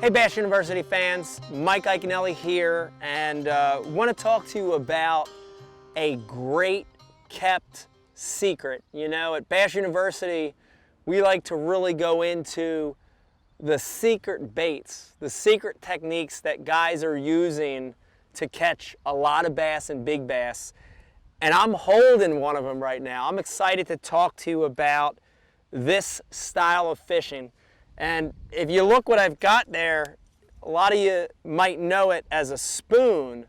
Hey Bass University fans, Mike Iaconelli here, and want to talk to you about a great kept secret. You know, at Bass University, we like to really go into the secret baits, the secret techniques that guys are using to catch a lot of bass and big bass. And I'm holding one of them right now. I'm excited to talk to you about this style of fishing. And if you look what I've got there, a lot of you might know it as a spoon,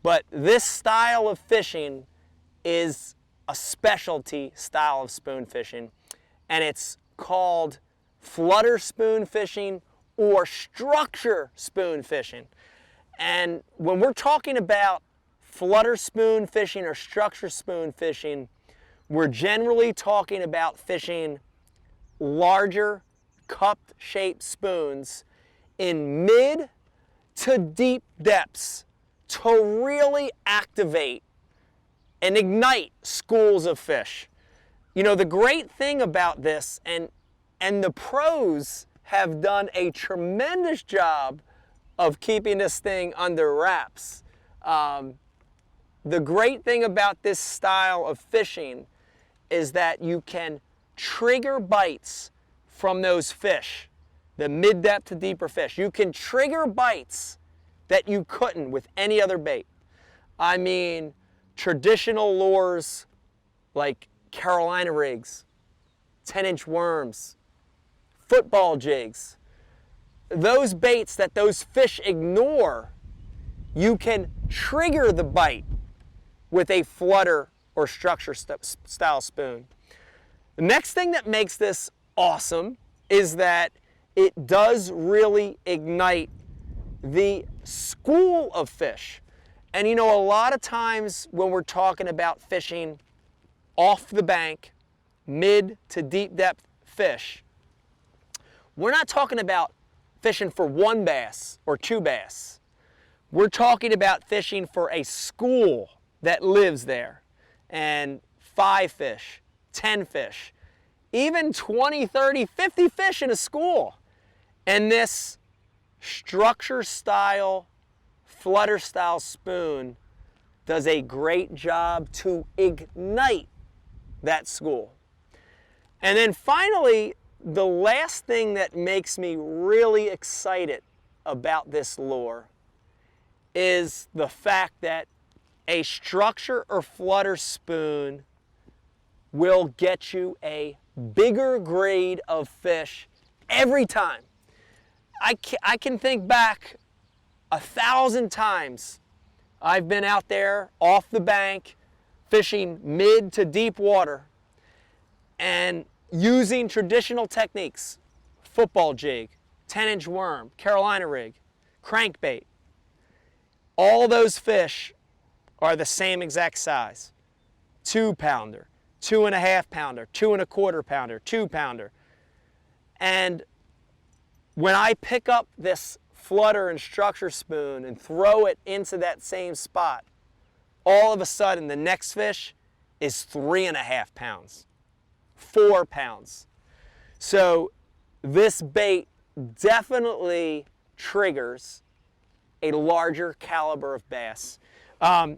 but this style of fishing is a specialty style of spoon fishing, and it's called flutter spoon fishing or structure spoon fishing. And when we're talking about flutter spoon fishing or structure spoon fishing, we're generally talking about fishing larger cupped shaped spoons in mid to deep depths to really activate and ignite schools of fish. You know, the great thing about this, and the pros have done a tremendous job of keeping this thing under wraps. The great thing about this style of fishing is that you can trigger bites from those fish, the mid-depth to deeper fish. You can trigger bites that you couldn't with any other bait. I mean, traditional lures like Carolina rigs, 10-inch worms, football jigs, those baits that those fish ignore, you can trigger the bite with a flutter or structure style spoon. The next thing that makes this awesome is that it does really ignite the school of fish. And you know, a lot of times when we're talking about fishing off the bank, mid to deep depth fish, we're not talking about fishing for one bass or two bass. We're talking about fishing for a school that lives there, and 5 fish, 10 fish, even 20, 30, 50 fish in a school. And this structure style, flutter style spoon does a great job to ignite that school. And then finally, the last thing that makes me really excited about this lure is the fact that a structure or flutter spoon will get you a bigger grade of fish every time. I can think back 1,000 times I've been out there off the bank fishing mid to deep water and using traditional techniques, football jig, 10-inch worm, Carolina rig, crankbait. All those fish are the same exact size. 2-pounder, 2.5-pounder, 2.25-pounder, 2-pounder. And when I pick up this flutter and structure spoon and throw it into that same spot, all of a sudden the next fish is 3.5 pounds, 4 pounds. So this bait definitely triggers a larger caliber of bass. A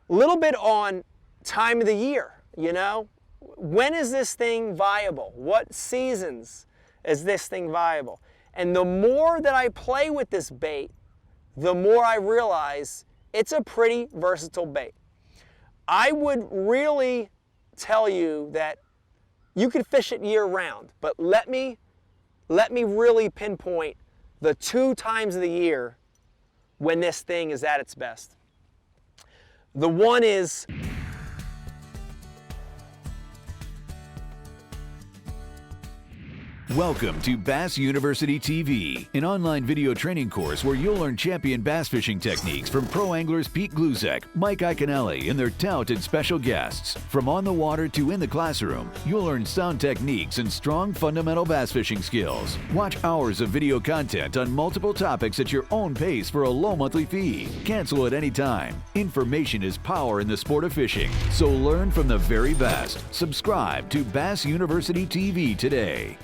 little bit on time of the year, you know? When is this thing viable? What seasons is this thing viable? And the more that I play with this bait, the more I realize it's a pretty versatile bait. I would really tell you that you can fish it year round, but let me really pinpoint the 2 times of the year when this thing is at its best. The one is Welcome to Bass University TV, an online video training course where you'll learn champion bass fishing techniques from pro anglers Pete Glusek, Mike Iaconelli, and their talented special guests. From on the water to in the classroom, you'll learn sound techniques and strong fundamental bass fishing skills. Watch hours of video content on multiple topics at your own pace for a low monthly fee. Cancel at any time. Information is power in the sport of fishing, so learn from the very best. Subscribe to Bass University TV today.